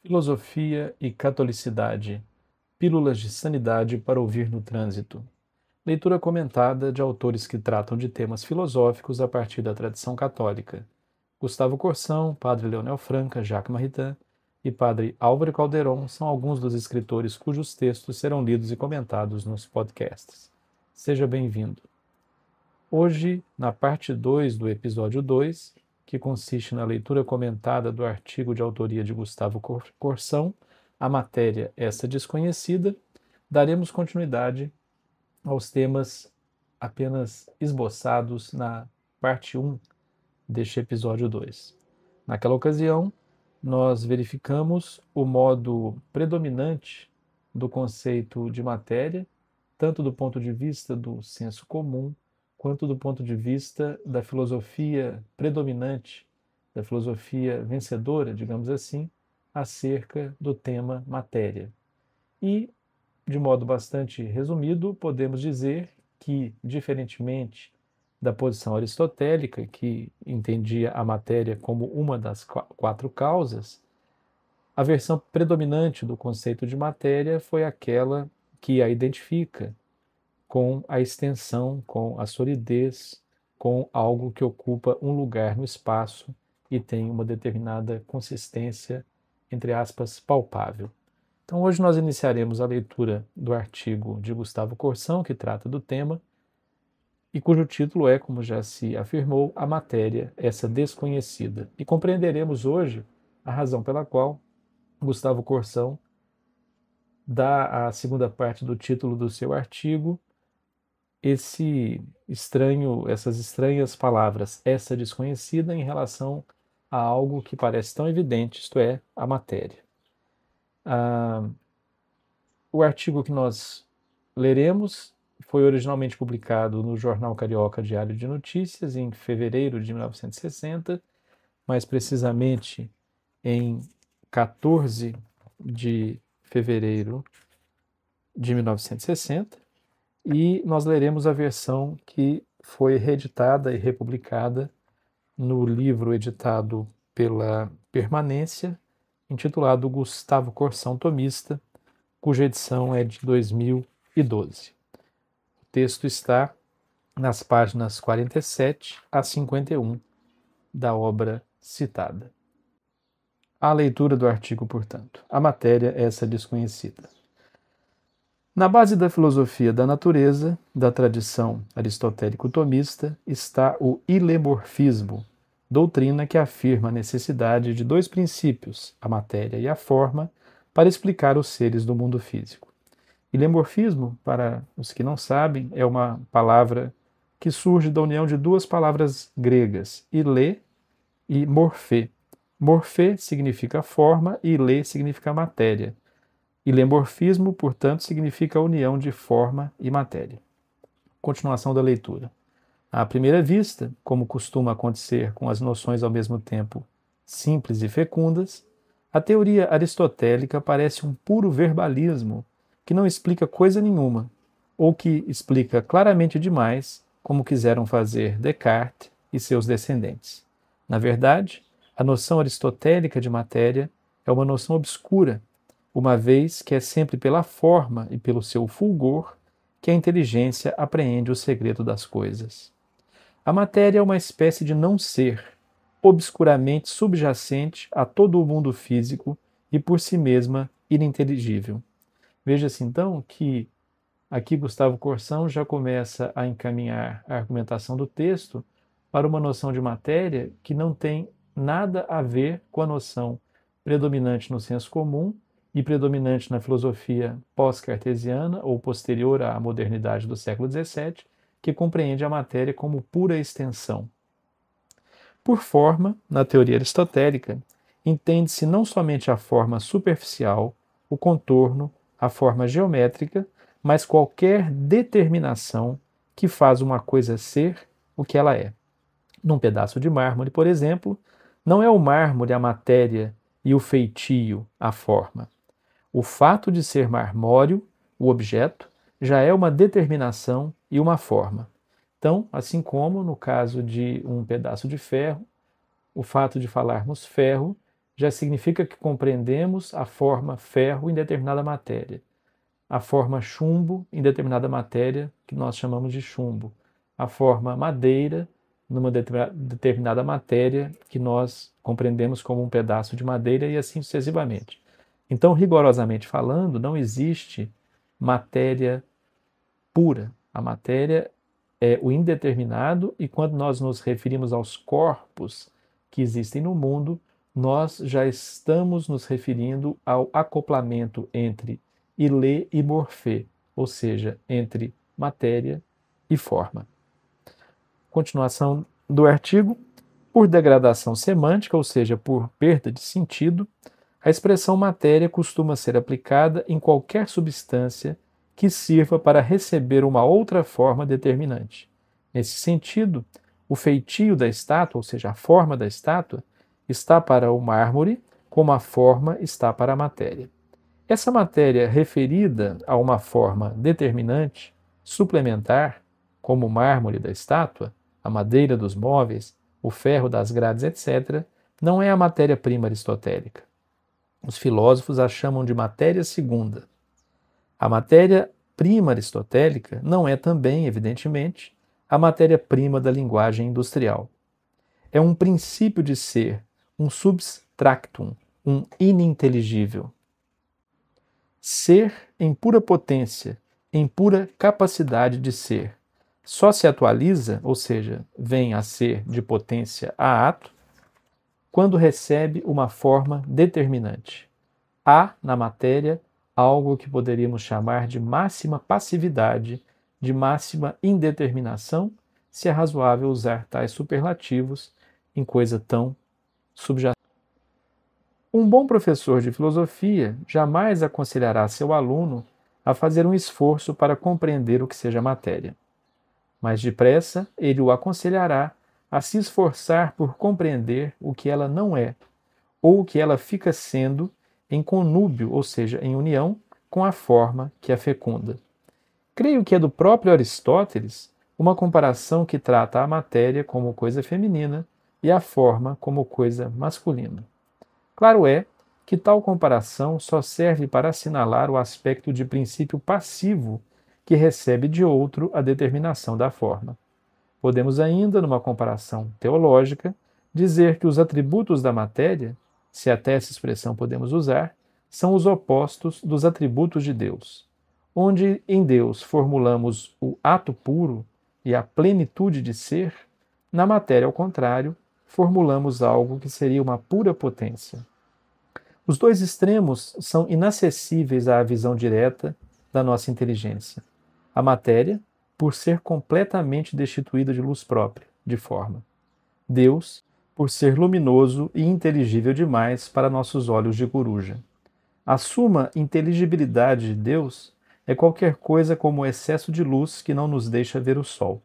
Filosofia e Catolicidade. Pílulas de sanidade para ouvir no trânsito. Leitura comentada de autores que tratam de temas filosóficos a partir da tradição católica. Gustavo Corsão, Padre Leonel Franca, Jacques Maritain e Padre Álvaro Calderon são alguns dos escritores cujos textos serão lidos e comentados nos podcasts. Seja bem-vindo. Hoje, na parte 2 do episódio 2, que consiste na leitura comentada do artigo de autoria de Gustavo Corsão, A Matéria Essa Desconhecida, daremos continuidade aos temas apenas esboçados na parte 1 deste episódio 2. Naquela ocasião, nós verificamos o modo predominante do conceito de matéria, tanto do ponto de vista do senso comum, quanto do ponto de vista da filosofia predominante, da filosofia vencedora, digamos assim, acerca do tema matéria. E, de modo bastante resumido, podemos dizer que, diferentemente da posição aristotélica, que entendia a matéria como uma das quatro causas, a versão predominante do conceito de matéria foi aquela que a identifica com a extensão, com a solidez, com algo que ocupa um lugar no espaço e tem uma determinada consistência, entre aspas, palpável. Então, hoje nós iniciaremos a leitura do artigo de Gustavo Corsão, que trata do tema, e cujo título é, como já se afirmou, A Matéria, Essa Desconhecida. E compreenderemos hoje a razão pela qual Gustavo Corsão dá à segunda parte do título do seu artigo essas estranhas palavras, essa desconhecida, em relação a algo que parece tão evidente, isto é, a matéria. O artigo que nós leremos foi originalmente publicado no Jornal Carioca Diário de Notícias em fevereiro de 1960, mais precisamente em 14 de fevereiro de 1960, e nós leremos a versão que foi reeditada e republicada no livro editado pela Permanência, intitulado Gustavo Corsão Tomista, cuja edição é de 2012. O texto está nas páginas 47 a 51 da obra citada. A leitura do artigo, portanto. A matéria essa desconhecida. Na base da filosofia da natureza, da tradição aristotélico-tomista, está o ilemorfismo, doutrina que afirma a necessidade de dois princípios, a matéria e a forma, para explicar os seres do mundo físico. Ilemorfismo, para os que não sabem, é uma palavra que surge da união de duas palavras gregas, ilê e morfê. Morfê significa forma e ilê significa matéria. Ilemorfismo, portanto, significa a união de forma e matéria. Continuação da leitura. À primeira vista, como costuma acontecer com as noções ao mesmo tempo simples e fecundas, a teoria aristotélica parece um puro verbalismo que não explica coisa nenhuma, ou que explica claramente demais, como quiseram fazer Descartes e seus descendentes. Na verdade, a noção aristotélica de matéria é uma noção obscura, uma vez que é sempre pela forma e pelo seu fulgor que a inteligência apreende o segredo das coisas. A matéria é uma espécie de não-ser, obscuramente subjacente a todo o mundo físico e por si mesma ininteligível. Veja-se então que aqui Gustavo Corsão já começa a encaminhar a argumentação do texto para uma noção de matéria que não tem nada a ver com a noção predominante no senso comum e predominante na filosofia pós-cartesiana ou posterior à modernidade do século XVII, que compreende a matéria como pura extensão. Por forma, na teoria aristotélica, entende-se não somente a forma superficial, o contorno, a forma geométrica, mas qualquer determinação que faz uma coisa ser o que ela é. Num pedaço de mármore, por exemplo, não é o mármore a matéria e o feitio a forma. O fato de ser marmóreo, o objeto, já é uma determinação e uma forma. Então, assim como no caso de um pedaço de ferro, o fato de falarmos ferro já significa que compreendemos a forma ferro em determinada matéria, a forma chumbo em determinada matéria, que nós chamamos de chumbo, a forma madeira numa determinada matéria, que nós compreendemos como um pedaço de madeira, e assim sucessivamente. Então, rigorosamente falando, não existe matéria pura. A matéria é o indeterminado, e quando nós nos referimos aos corpos que existem no mundo, nós já estamos nos referindo ao acoplamento entre ilê e morfê, ou seja, entre matéria e forma. Continuação do artigo. Por degradação semântica, ou seja, por perda de sentido, a expressão matéria costuma ser aplicada em qualquer substância que sirva para receber uma outra forma determinante. Nesse sentido, o feitio da estátua, ou seja, a forma da estátua, está para o mármore como a forma está para a matéria. Essa matéria referida a uma forma determinante, suplementar, como o mármore da estátua, a madeira dos móveis, o ferro das grades, etc., não é a matéria-prima aristotélica. Os filósofos a chamam de matéria segunda. A matéria-prima aristotélica não é também, evidentemente, a matéria-prima da linguagem industrial. É um princípio de ser, um substractum, um ininteligível. Ser em pura potência, em pura capacidade de ser, só se atualiza, ou seja, vem a ser de potência a ato, quando recebe uma forma determinante. Há na matéria algo que poderíamos chamar de máxima passividade, de máxima indeterminação, se é razoável usar tais superlativos em coisa tão subjacente. Um bom professor de filosofia jamais aconselhará seu aluno a fazer um esforço para compreender o que seja matéria. Mais depressa, ele o aconselhará a se esforçar por compreender o que ela não é, ou o que ela fica sendo em conúbio, ou seja, em união com a forma que a fecunda. Creio que é do próprio Aristóteles uma comparação que trata a matéria como coisa feminina e a forma como coisa masculina. Claro é que tal comparação só serve para assinalar o aspecto de princípio passivo que recebe de outro a determinação da forma. Podemos ainda, numa comparação teológica, dizer que os atributos da matéria, se até essa expressão podemos usar, são os opostos dos atributos de Deus. Onde em Deus formulamos o ato puro e a plenitude de ser, na matéria, ao contrário, formulamos algo que seria uma pura potência. Os dois extremos são inacessíveis à visão direta da nossa inteligência. A matéria, por ser completamente destituída de luz própria, de forma. Deus, por ser luminoso e inteligível demais para nossos olhos de coruja. A suma inteligibilidade de Deus é qualquer coisa como o excesso de luz que não nos deixa ver o sol.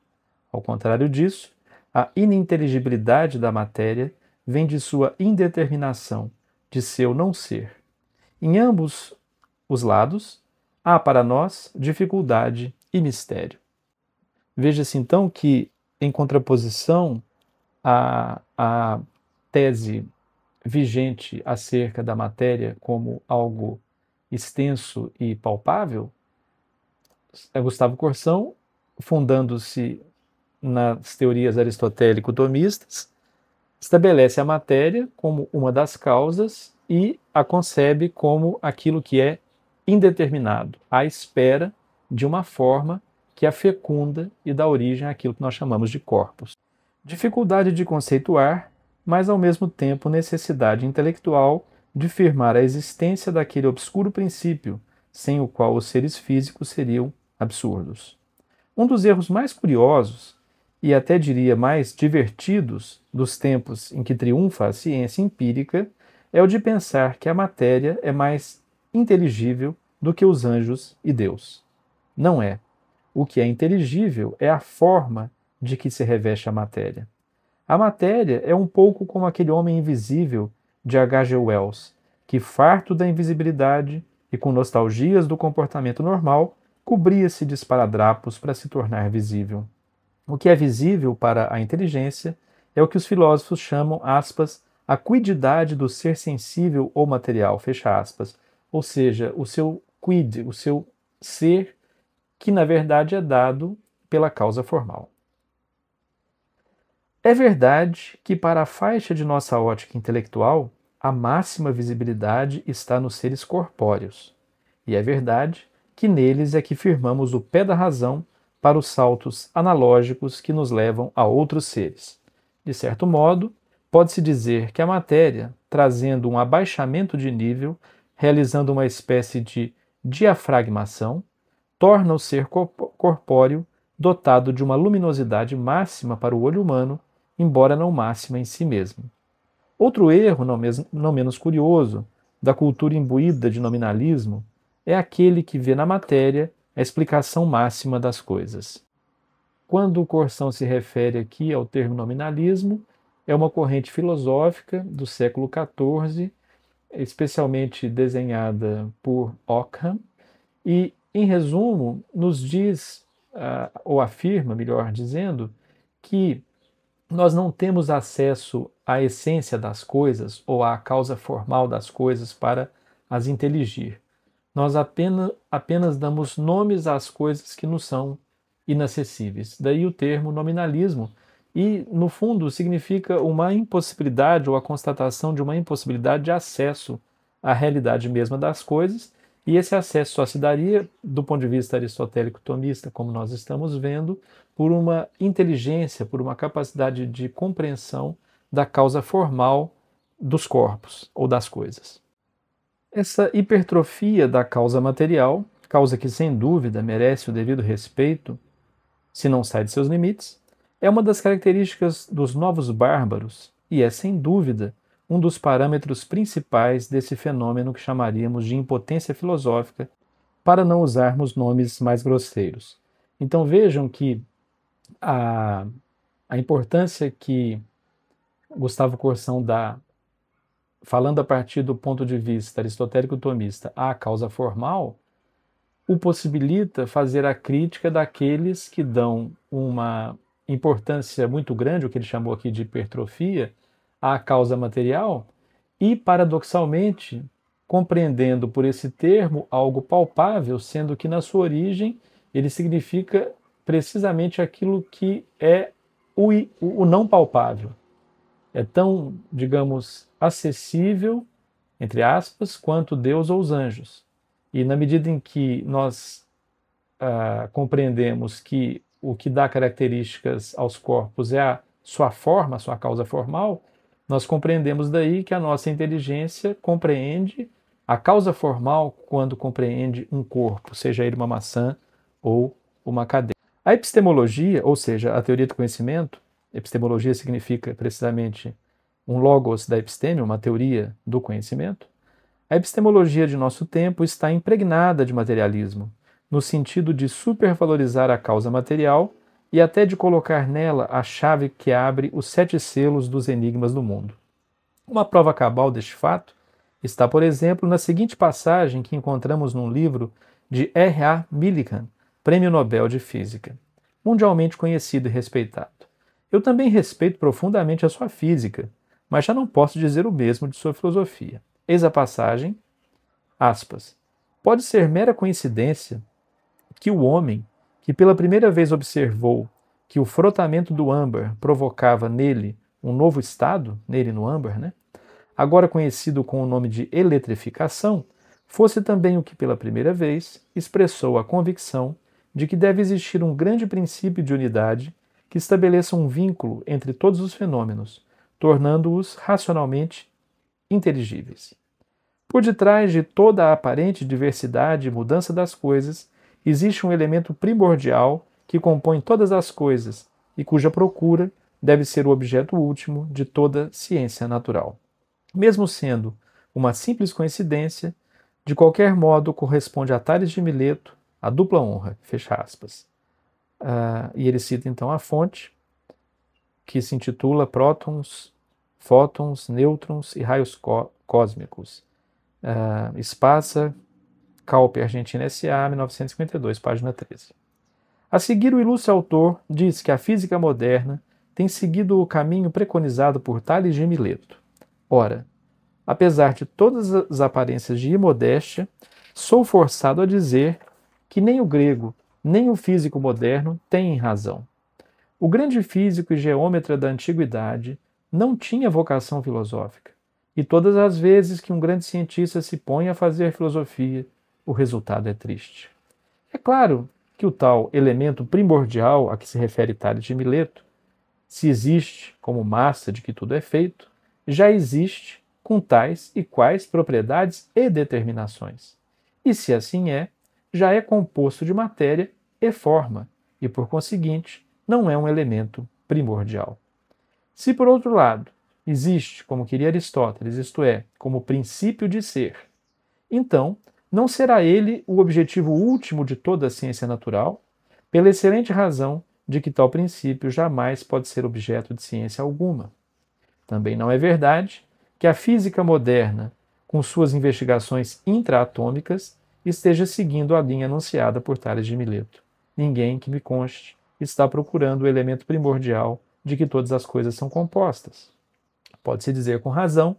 Ao contrário disso, a ininteligibilidade da matéria vem de sua indeterminação, de seu não ser. Em ambos os lados, há para nós dificuldade e mistério. Veja-se então que, em contraposição à tese vigente acerca da matéria como algo extenso e palpável, Gustavo Corsão, fundando-se nas teorias aristotélico-tomistas, estabelece a matéria como uma das causas e a concebe como aquilo que é indeterminado, à espera de uma forma que a fecunda e dá origem àquilo que nós chamamos de corpos. Dificuldade de conceituar, mas ao mesmo tempo necessidade intelectual de firmar a existência daquele obscuro princípio, sem o qual os seres físicos seriam absurdos. Um dos erros mais curiosos, e até diria mais divertidos, dos tempos em que triunfa a ciência empírica, é o de pensar que a matéria é mais inteligível do que os anjos e Deus. Não é. O que é inteligível é a forma de que se reveste a matéria. A matéria é um pouco como aquele homem invisível de H.G. Wells, que, farto da invisibilidade e com nostalgias do comportamento normal, cobria-se de esparadrapos para se tornar visível. O que é visível para a inteligência é o que os filósofos chamam, aspas, a quididade do ser sensível ou material, fecha aspas, ou seja, o seu quid, o seu ser, que na verdade é dado pela causa formal. É verdade que para a faixa de nossa ótica intelectual, a máxima visibilidade está nos seres corpóreos, e é verdade que neles é que firmamos o pé da razão para os saltos analógicos que nos levam a outros seres. De certo modo, pode-se dizer que a matéria, trazendo um abaixamento de nível, realizando uma espécie de diafragmação, torna o ser corpóreo dotado de uma luminosidade máxima para o olho humano, embora não máxima em si mesmo. Outro erro, não menos curioso, da cultura imbuída de nominalismo é aquele que vê na matéria a explicação máxima das coisas. Quando o Corsão se refere aqui ao termo nominalismo, é uma corrente filosófica do século XIV, especialmente desenhada por Ockham, e, em resumo, nos diz, ou afirma, melhor dizendo, que nós não temos acesso à essência das coisas ou à causa formal das coisas para as inteligir. Nós apenas damos nomes às coisas que nos são inacessíveis. Daí o termo nominalismo. E, no fundo, significa uma impossibilidade ou a constatação de uma impossibilidade de acesso à realidade mesma das coisas. E esse acesso só se daria, do ponto de vista aristotélico-tomista, como nós estamos vendo, por uma inteligência, por uma capacidade de compreensão da causa formal dos corpos ou das coisas. Essa hipertrofia da causa material, causa que sem dúvida merece o devido respeito, se não sai de seus limites, é uma das características dos novos bárbaros e é, sem dúvida, um dos parâmetros principais desse fenômeno que chamaríamos de impotência filosófica, para não usarmos nomes mais grosseiros. Então vejam que a importância que Gustavo Corsão dá, falando a partir do ponto de vista aristotélico-tomista, à causa formal, o possibilita fazer a crítica daqueles que dão uma importância muito grande, o que ele chamou aqui de hipertrofia, à causa material, e, paradoxalmente, compreendendo por esse termo algo palpável, sendo que na sua origem ele significa precisamente aquilo que é o não palpável. É tão, digamos, acessível, entre aspas, quanto Deus ou os anjos. E na medida em que nós compreendemos que o que dá características aos corpos é a sua forma, a sua causa formal, nós compreendemos daí que a nossa inteligência compreende a causa formal quando compreende um corpo, seja ele uma maçã ou uma cadeira. A epistemologia, ou seja, a teoria do conhecimento, epistemologia significa precisamente um logos da episteme, uma teoria do conhecimento. A epistemologia de nosso tempo está impregnada de materialismo, no sentido de supervalorizar a causa material e até de colocar nela a chave que abre os 7 selos dos enigmas do mundo. Uma prova cabal deste fato está, por exemplo, na seguinte passagem que encontramos num livro de R.A. Millikan, Prêmio Nobel de Física, mundialmente conhecido e respeitado. Eu também respeito profundamente a sua física, mas já não posso dizer o mesmo de sua filosofia. Eis a passagem, aspas, pode ser mera coincidência que o homem, que pela primeira vez observou que o frotamento do âmbar provocava nele um novo estado, nele no âmbar, né? Agora conhecido com o nome de eletrificação, fosse também o que pela primeira vez expressou a convicção de que deve existir um grande princípio de unidade que estabeleça um vínculo entre todos os fenômenos, tornando-os racionalmente inteligíveis. Por detrás de toda a aparente diversidade e mudança das coisas, existe um elemento primordial que compõe todas as coisas e cuja procura deve ser o objeto último de toda ciência natural. Mesmo sendo uma simples coincidência, de qualquer modo corresponde a Tales de Mileto a dupla honra, fecha aspas. E ele cita então a fonte, que se intitula Prótons, Fótons, Nêutrons e Raios Cósmicos. Espassa, Calpe, Argentina S.A., 1952, página 13. A seguir, o ilustre autor diz que a física moderna tem seguido o caminho preconizado por Tales de Mileto. Ora, apesar de todas as aparências de imodéstia, sou forçado a dizer que nem o grego, nem o físico moderno têm razão. O grande físico e geômetra da antiguidade não tinha vocação filosófica, e todas as vezes que um grande cientista se põe a fazer filosofia, o resultado é triste. É claro que o tal elemento primordial a que se refere Tales de Mileto, se existe como massa de que tudo é feito, já existe com tais e quais propriedades e determinações. E se assim é, já é composto de matéria e forma, e por conseguinte, não é um elemento primordial. Se, por outro lado, existe, como queria Aristóteles, isto é, como princípio de ser, então não será ele o objetivo último de toda a ciência natural, pela excelente razão de que tal princípio jamais pode ser objeto de ciência alguma. Também não é verdade que a física moderna, com suas investigações intraatômicas, esteja seguindo a linha anunciada por Tales de Mileto. Ninguém que me conste está procurando o elemento primordial de que todas as coisas são compostas. Pode-se dizer com razão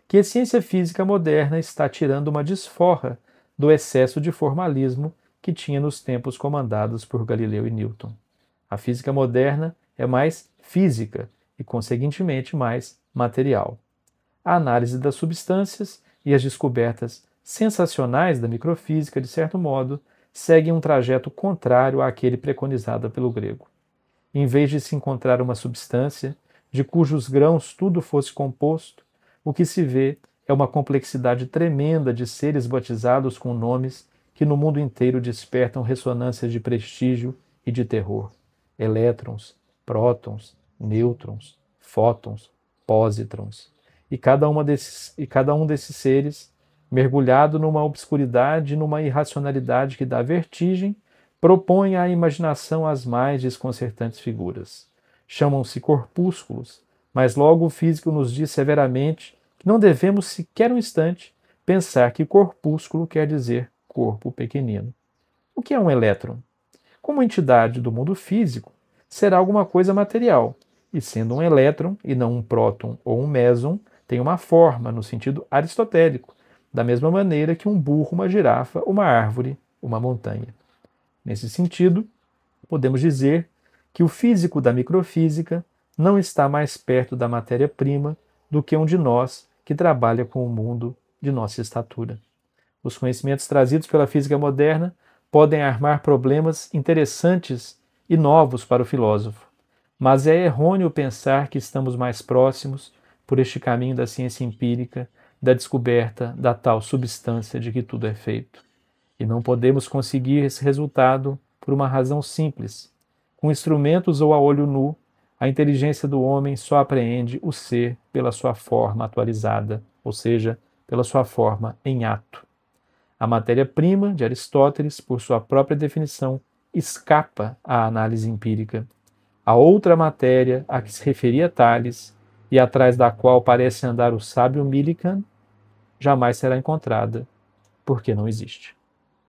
que a ciência física moderna está tirando uma desforra do excesso de formalismo que tinha nos tempos comandados por Galileu e Newton. A física moderna é mais física e, conseguintemente, mais material. A análise das substâncias e as descobertas sensacionais da microfísica, de certo modo, seguem um trajeto contrário àquele preconizado pelo grego. Em vez de se encontrar uma substância de cujos grãos tudo fosse composto, o que se vê é uma complexidade tremenda de seres batizados com nomes que no mundo inteiro despertam ressonâncias de prestígio e de terror. Elétrons, prótons, nêutrons, fótons, pósitrons. E cada um desses seres, mergulhado numa obscuridade e numa irracionalidade que dá vertigem, propõe à imaginação as mais desconcertantes figuras. Chamam-se corpúsculos, mas logo o físico nos diz severamente que não devemos sequer um instante pensar que corpúsculo quer dizer corpo pequenino. O que é um elétron? Como entidade do mundo físico, será alguma coisa material, e sendo um elétron e não um próton ou um meson, tem uma forma no sentido aristotélico, da mesma maneira que um burro, uma girafa, uma árvore, uma montanha. Nesse sentido, podemos dizer que o físico da microfísica não está mais perto da matéria-prima do que um de nós que trabalha com o mundo de nossa estatura. Os conhecimentos trazidos pela física moderna podem armar problemas interessantes e novos para o filósofo, mas é errôneo pensar que estamos mais próximos, por este caminho da ciência empírica, da descoberta da tal substância de que tudo é feito. E não podemos conseguir esse resultado por uma razão simples. Com instrumentos ou a olho nu, a inteligência do homem só apreende o ser pela sua forma atualizada, ou seja, pela sua forma em ato. A matéria-prima de Aristóteles, por sua própria definição, escapa à análise empírica. A outra matéria a que se referia Tales, e atrás da qual parece andar o sábio Millikan, jamais será encontrada, porque não existe.